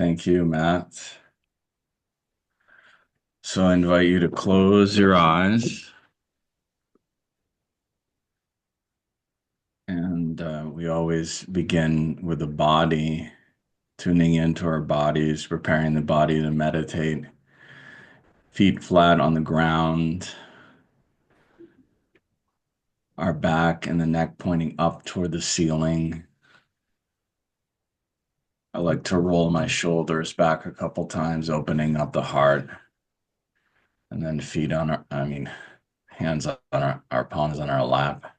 Thank you, Matt. So I invite you to close your eyes, and we always begin with the body, tuning into our bodies, preparing the body to meditate. Feet flat on the ground, our back and the neck pointing up toward the ceiling. I like to roll my shoulders back a couple times, opening up the heart, and then feet on hands on our palms on our lap.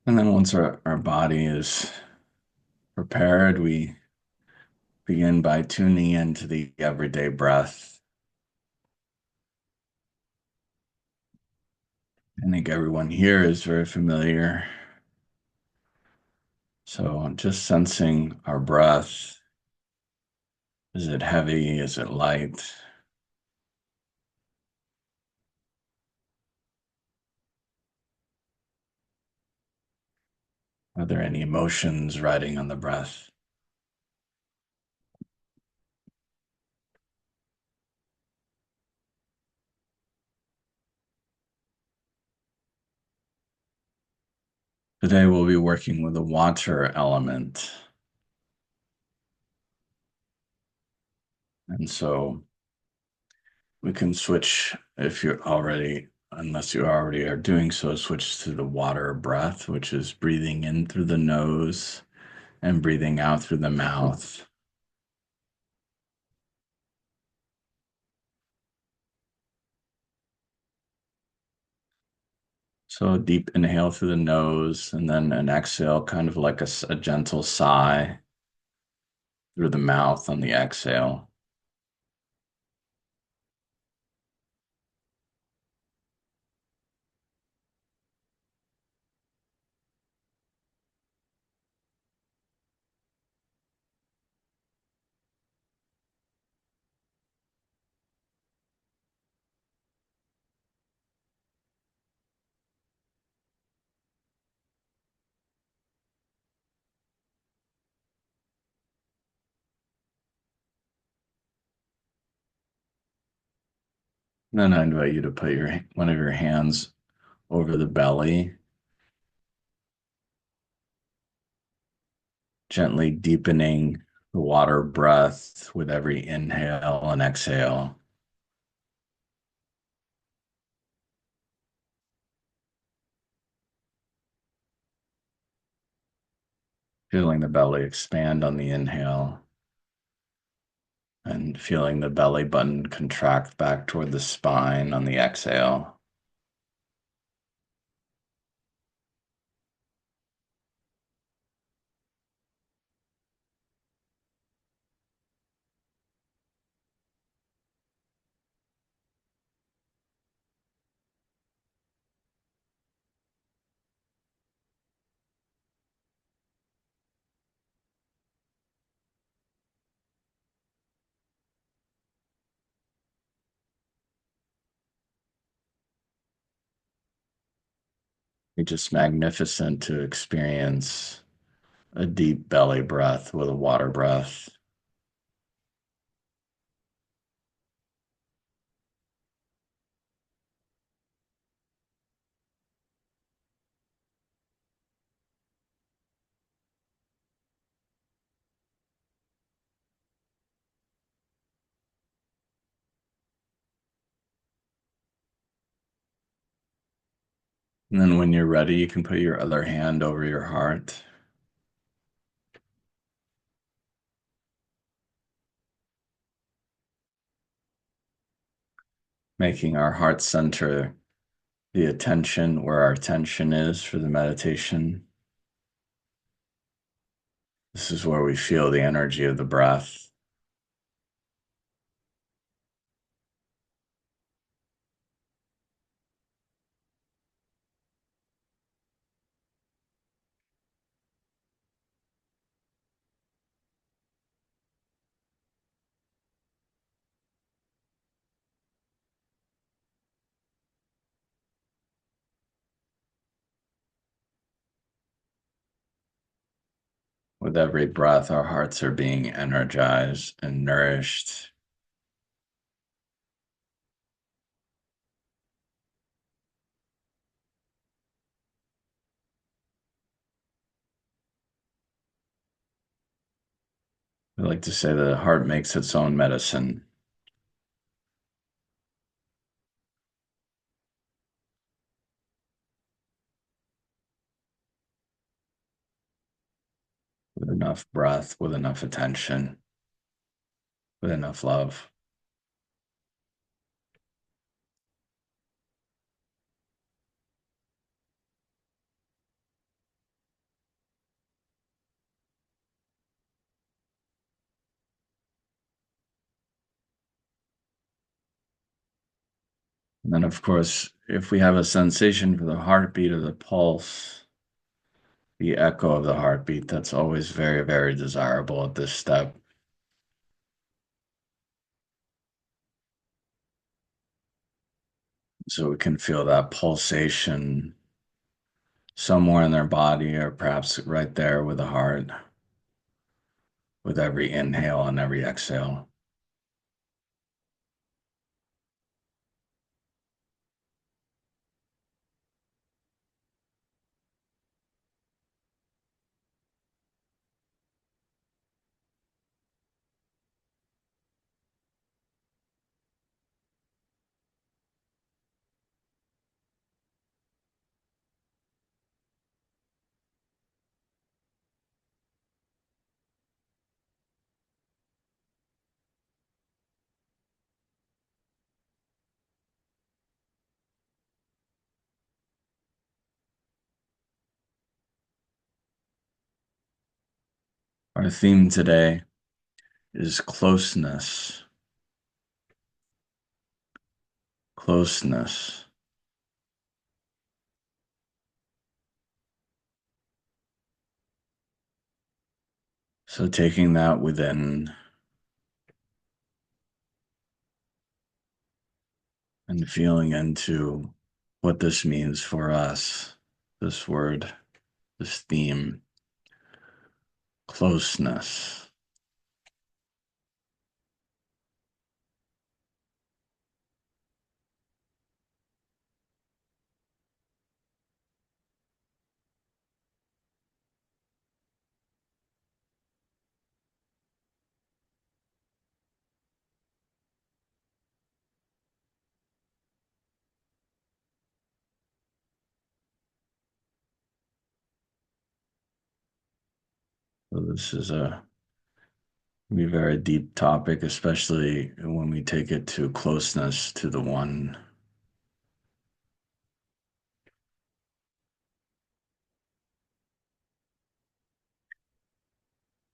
And then once our body is prepared, we begin by tuning into the everyday breath. I think everyone here is very familiar. So just sensing our breath. Is it heavy? Is it light? Are there any emotions riding on the breath? Today we'll be working with the water element. And so we can switch if you're already, unless you already are doing so, switch to the water breath, which is breathing in through the nose and breathing out through the mouth. So a deep inhale through the nose and then an exhale, kind of like a gentle sigh through the mouth on the exhale. Then I invite you to put one of your hands over the belly, gently deepening the water breath with every inhale and exhale. Feeling the belly expand on the inhale and feeling the belly button contract back toward the spine on the exhale. It's just magnificent to experience a deep belly breath with a water breath. And then when you're ready, you can put your other hand over your heart, making our heart center the attention where our attention is for the meditation. This is where we feel the energy of the breath. With every breath, our hearts are being energized and nourished. I like to say the heart makes its own medicine. With enough breath, with enough attention, with enough love. And then, of course, if we have a sensation for the heartbeat or the pulse, the echo of the heartbeat, that's always very, very desirable at this step. So we can feel that pulsation somewhere in their body, or perhaps right there with the heart, with every inhale and every exhale. Our theme today is closeness. Closeness. So taking that within and feeling into what this means for us, this word, this theme, closeness. So this is a be very deep topic, especially when we take it to closeness to the one.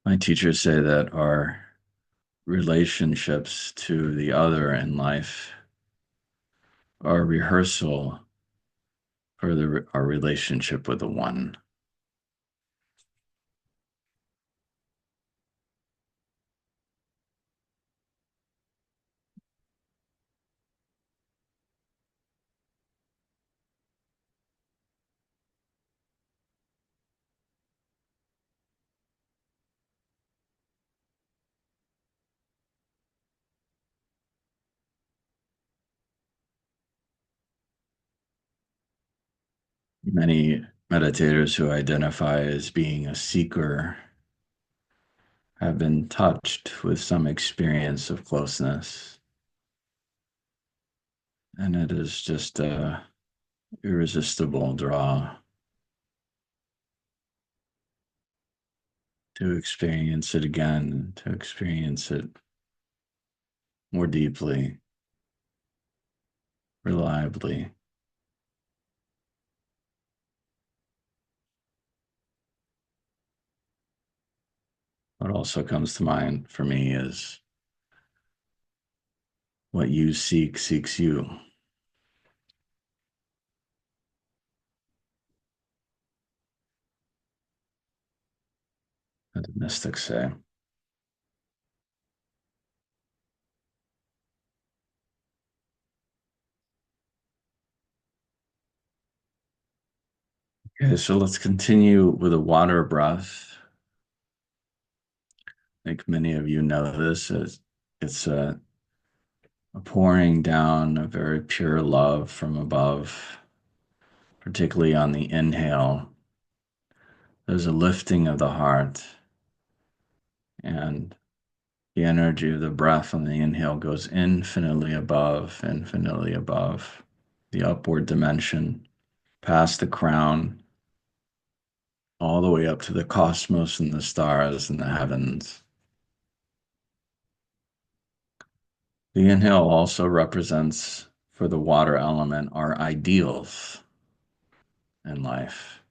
My teachers say that our relationships to the other in life are a rehearsal for our relationship with the one. Many meditators who identify as being a seeker have been touched with some experience of closeness. And it is just a irresistible draw to experience it again, to experience it more deeply, reliably. What also comes to mind for me is what you seek seeks you, as the mystics say. Okay, so let's continue with a water breath. think many of you know this, it's a pouring down of very pure love from above, particularly on the inhale. There's a lifting of the heart, and the energy of the breath on the inhale goes infinitely above the upward dimension, past the crown, all the way up to the cosmos and the stars and the heavens. The inhale also represents, for the water element, our ideals in life.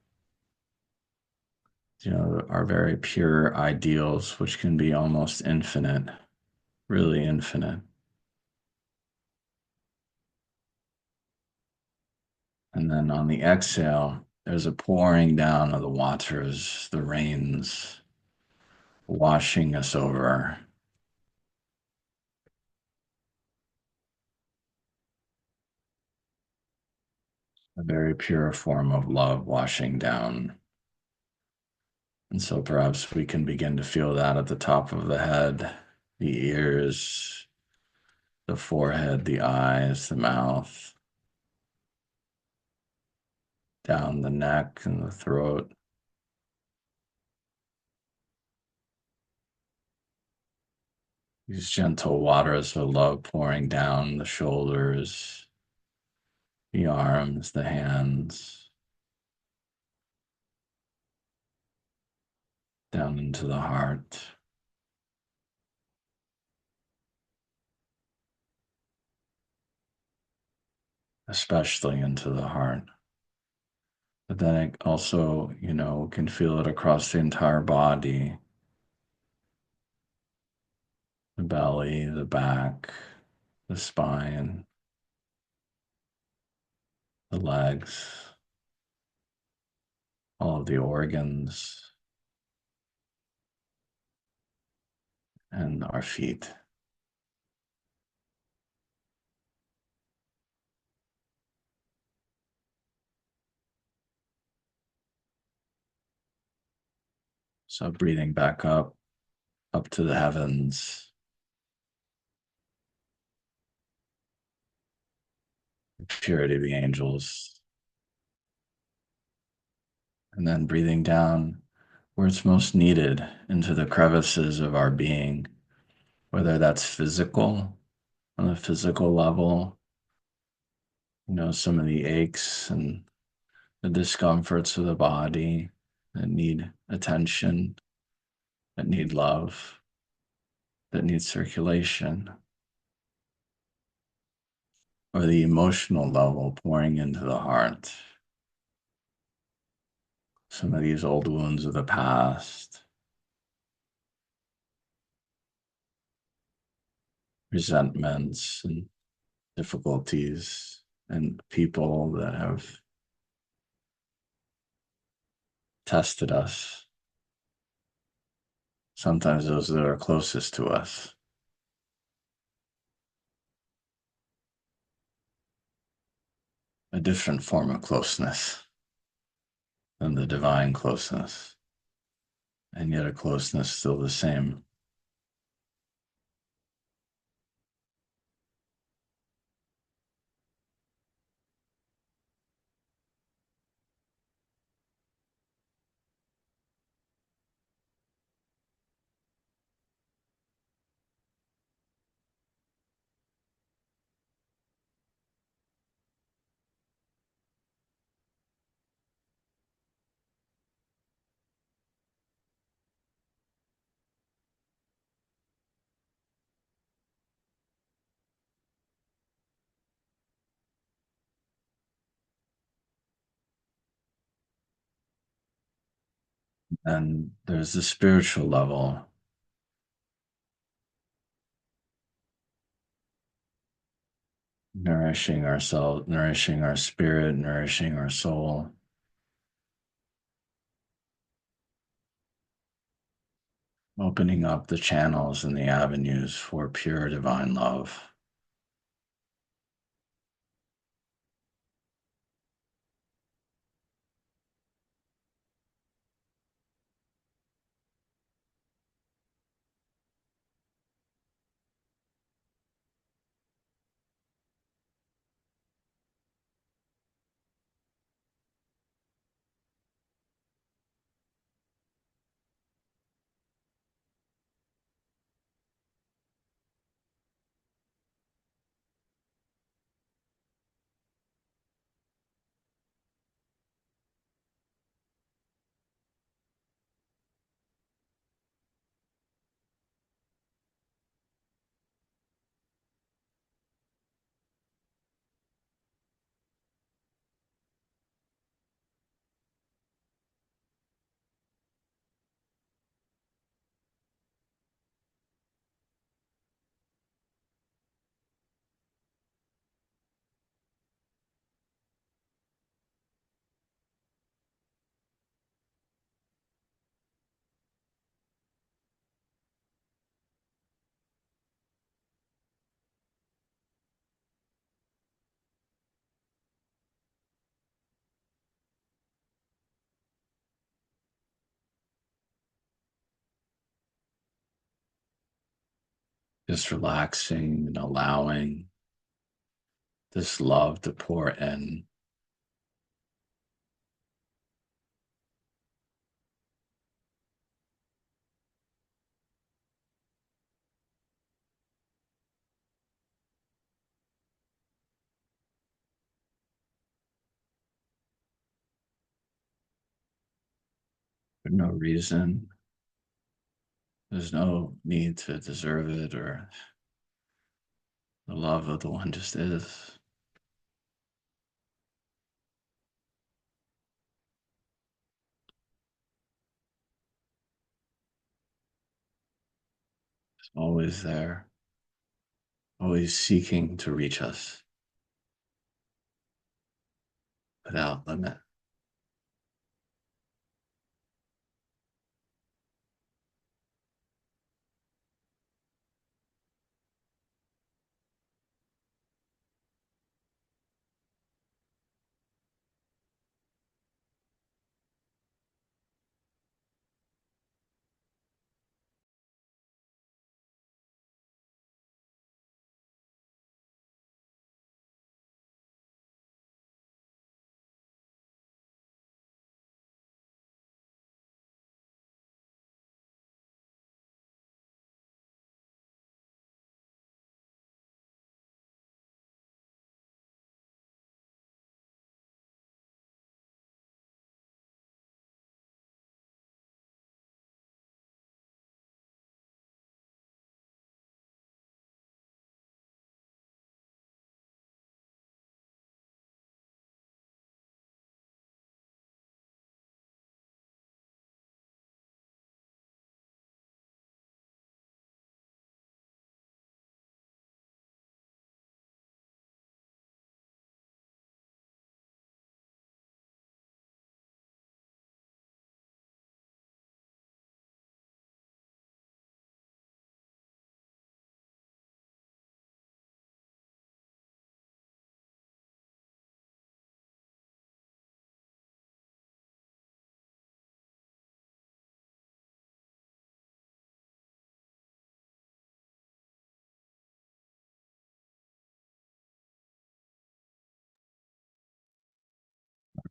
Our very pure ideals, which can be almost infinite, really infinite. And then on the exhale, there's a pouring down of the waters, the rains, washing us over. A very pure form of love washing down. And so perhaps we can begin to feel that at the top of the head, the ears, the forehead, the eyes, the mouth, down the neck and the throat. These gentle waters of love pouring down the shoulders, the arms, the hands, down into the heart, especially into the heart. But then it also, can feel it across the entire body, the belly, the back, the spine, the legs, all of the organs, and our feet. So breathing back up to the heavens, the purity of the angels, and then breathing down where it's most needed into the crevices of our being, whether that's physical, on a physical level, some of the aches and the discomforts of the body that need attention, that need love, that need circulation, or the emotional level pouring into the heart. Some of these old wounds of the past, resentments and difficulties, and people that have tested us. Sometimes those that are closest to us. A different form of closeness than the divine closeness, and yet a closeness still the same. And there's the spiritual level, nourishing ourselves, nourishing our spirit, nourishing our soul, opening up the channels and the avenues for pure divine love. Just relaxing and allowing this love to pour in. For no reason. There's no need to deserve it, or the love of the one just is. It's always there, always seeking to reach us without limit.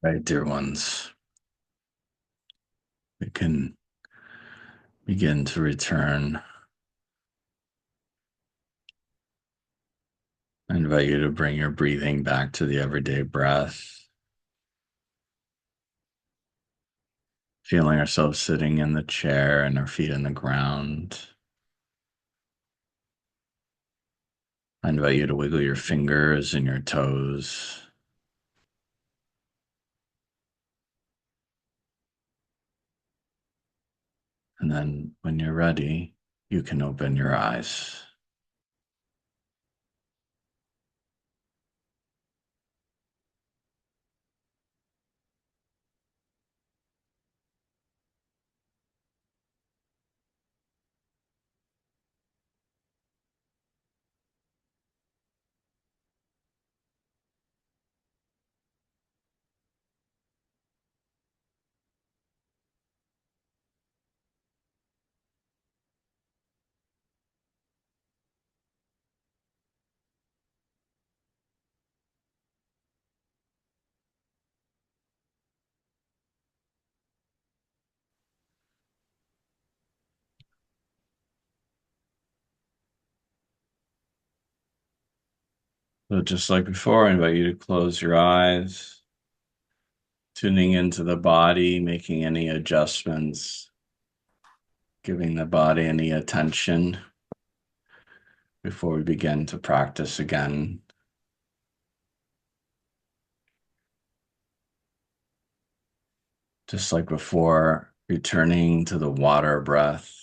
Right, dear ones, we can begin to return. I invite you to bring your breathing back to the everyday breath, feeling ourselves sitting in the chair and our feet on the ground. I invite you to wiggle your fingers and your toes. And then when you're ready, you can open your eyes. So just like before, I invite you to close your eyes, tuning into the body, making any adjustments, giving the body any attention before we begin to practice again. Just like before, returning to the water breath.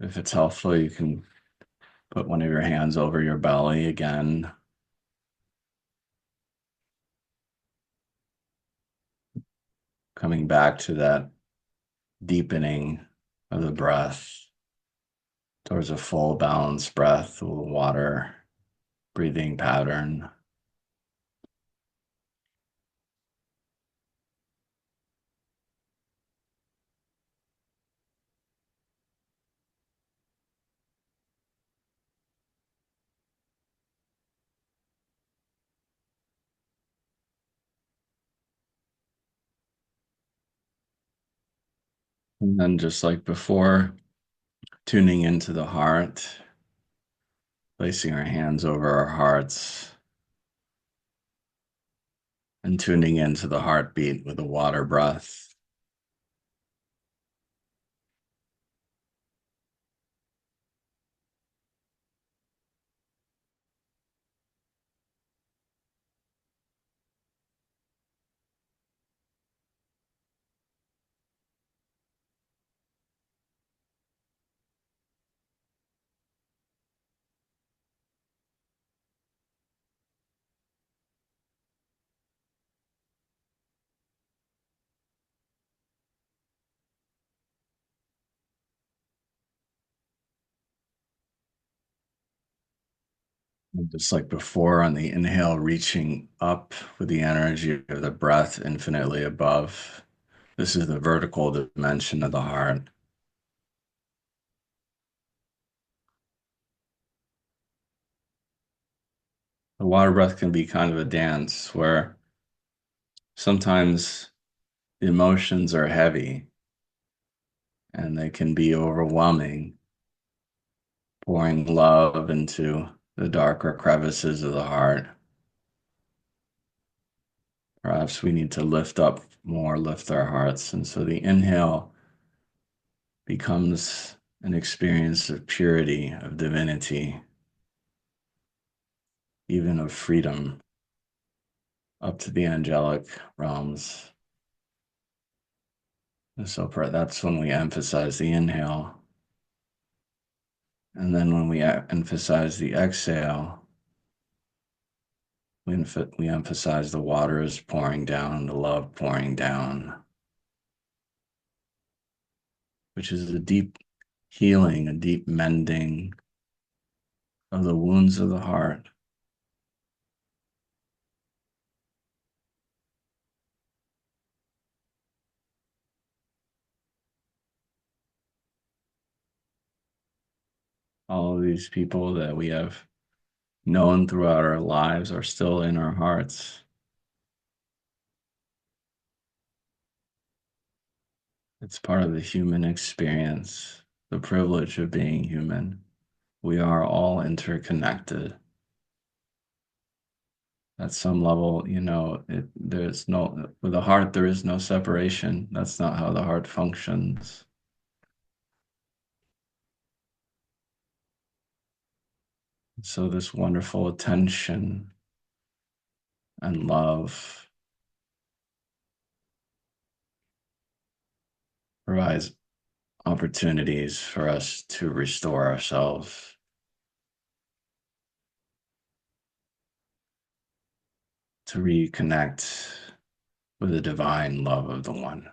If it's helpful, you can put one of your hands over your belly again. Coming back to that deepening of the breath towards a full balanced breath with water breathing pattern. And then just like before, tuning into the heart, placing our hands over our hearts and tuning into the heartbeat with a water breath. And just like before, on the inhale, reaching up with the energy of the breath infinitely above. This is the vertical dimension of the heart. The water breath can be kind of a dance where sometimes the emotions are heavy and they can be overwhelming, pouring love into the darker crevices of the heart. Perhaps we need to lift up more, lift our hearts. And so the inhale becomes an experience of purity, of divinity, even of freedom up to the angelic realms. And so that's when we emphasize the inhale. And then when we emphasize the exhale, we emphasize the water is pouring down, the love pouring down, which is a deep healing, a deep mending of the wounds of the heart. All of these people that we have known throughout our lives are still in our hearts. It's part of the human experience, the privilege of being human. We are all interconnected. At some level, there's no, with the heart, there is no separation. That's not how the heart functions. So, this wonderful attention and love provides opportunities for us to restore ourselves, to reconnect with the divine love of the one.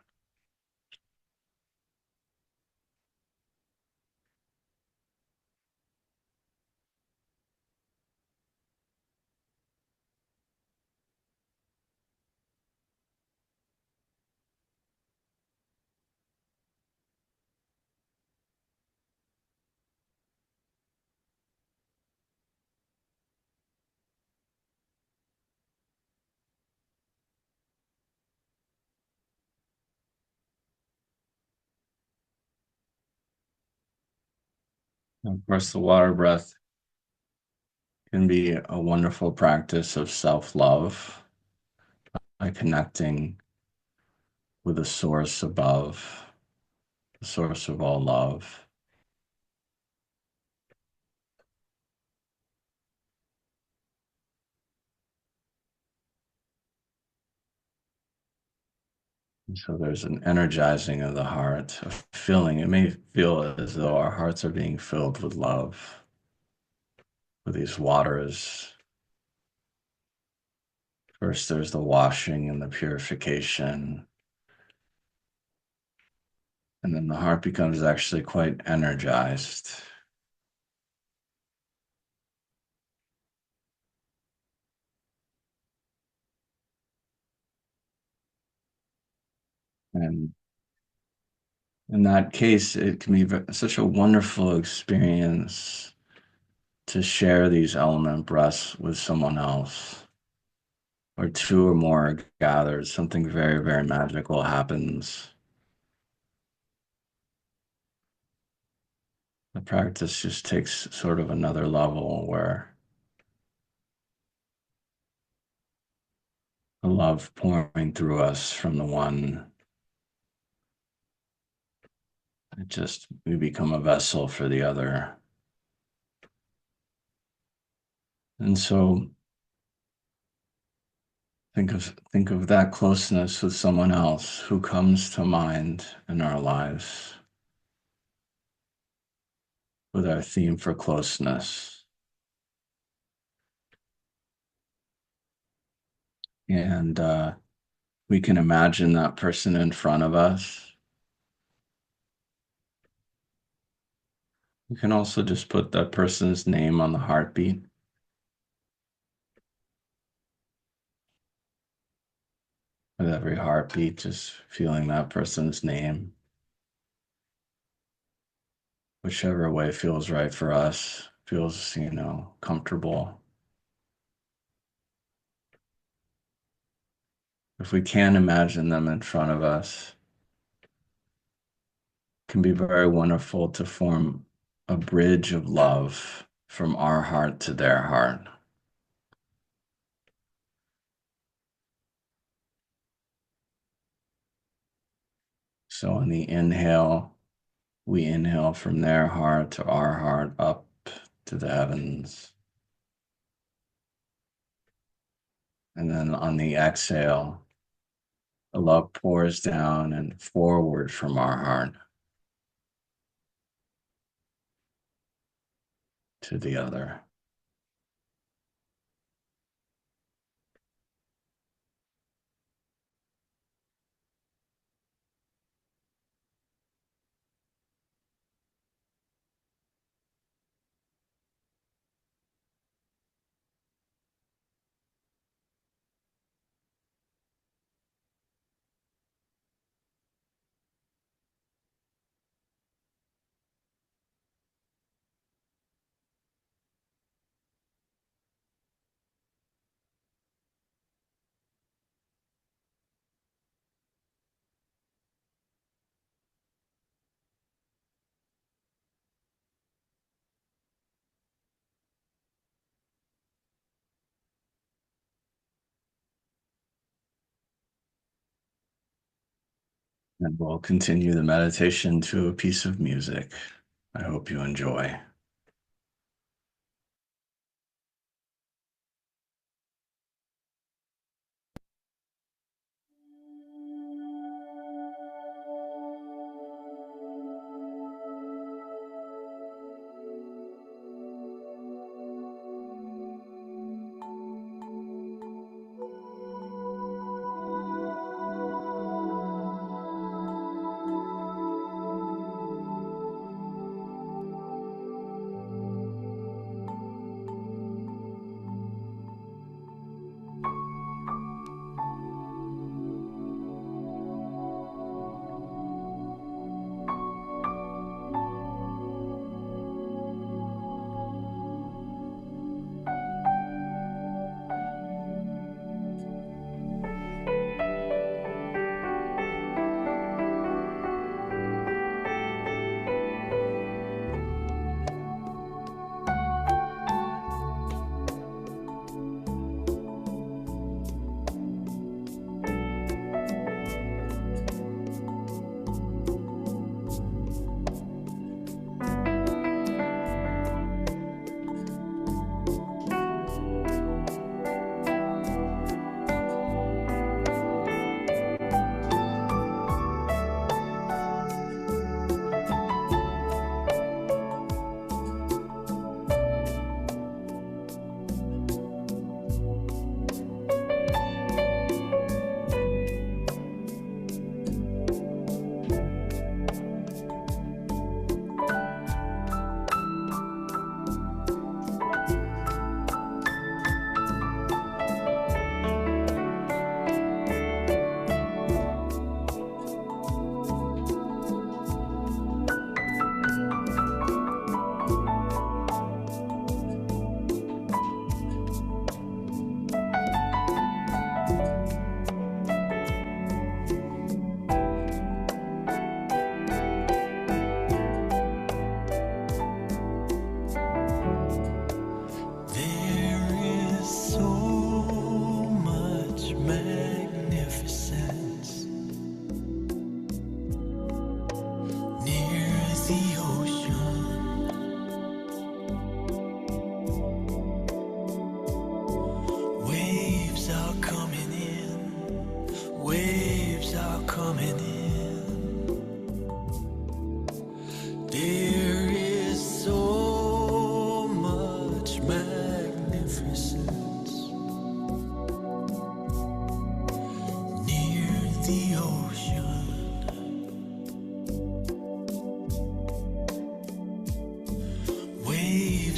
And of course, the water breath can be a wonderful practice of self-love by connecting with the source above, the source of all love. And so there's an energizing of the heart, a feeling. It may feel as though our hearts are being filled with love, with these waters. First, there's the washing and the purification. And then the heart becomes actually quite energized. And in that case, it can be such a wonderful experience to share these element breaths with someone else. Or two or more are gathered, something very, very magical happens. practice just takes sort of another level where the love pouring through us from the one, it just, we become a vessel for the other. And so think of that closeness with someone else who comes to mind in our lives with our theme for closeness. And we can imagine that person in front of us. You can also just put that person's name on the heartbeat. With every heartbeat, just feeling that person's name, whichever way feels right for us, feels, comfortable. If we can imagine them in front of us, it can be very wonderful to form a bridge of love from our heart to their heart. So on the inhale, we inhale from their heart to our heart up to the heavens. And then on the exhale, the love pours down and forward from our heart to the other. And we'll continue the meditation to a piece of music. I hope you enjoy.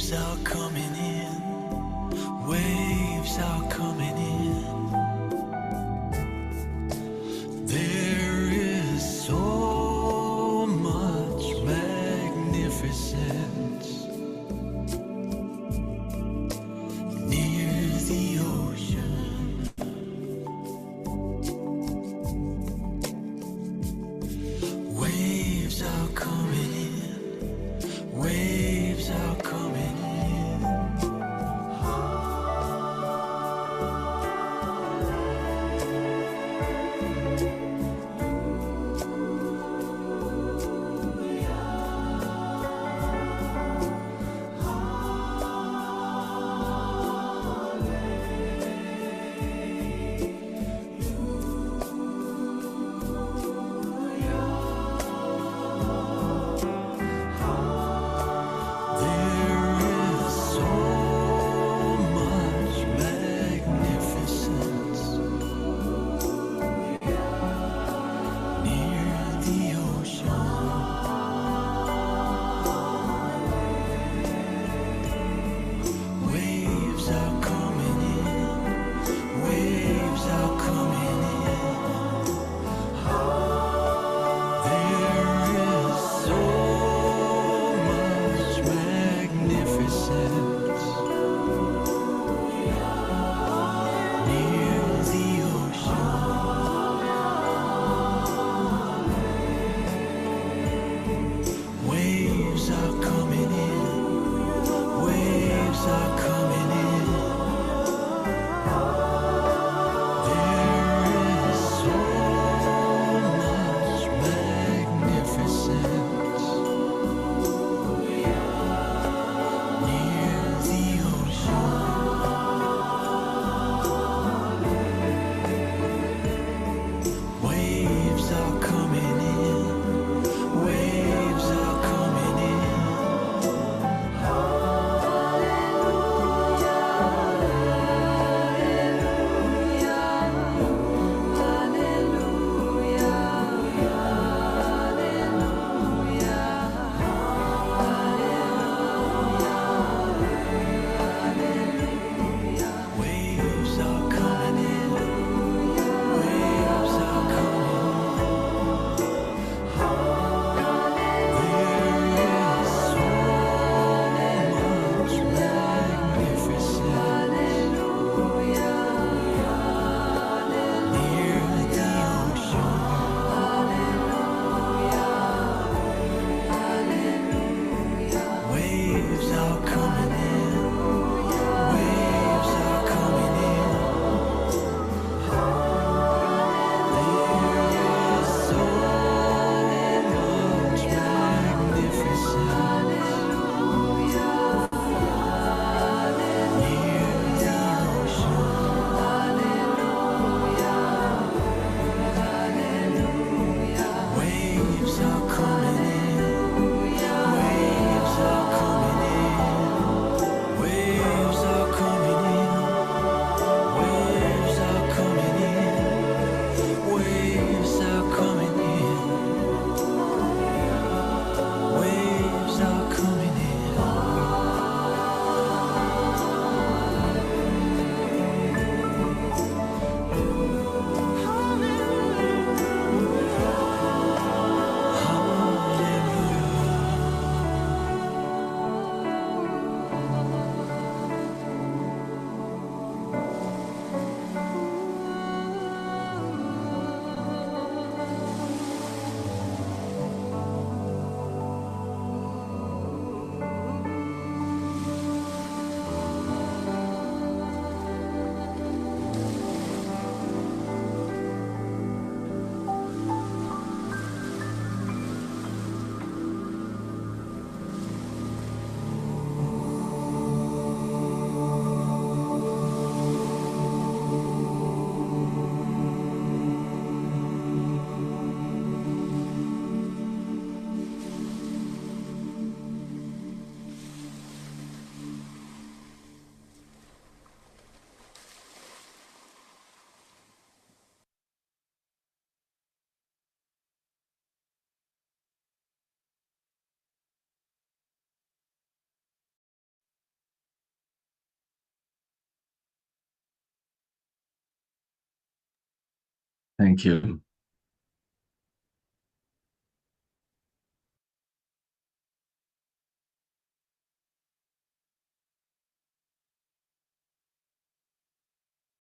Waves are coming in, waves are coming in. There is so much magnificence near the ocean. Waves are coming in, waves are coming in. Thank you.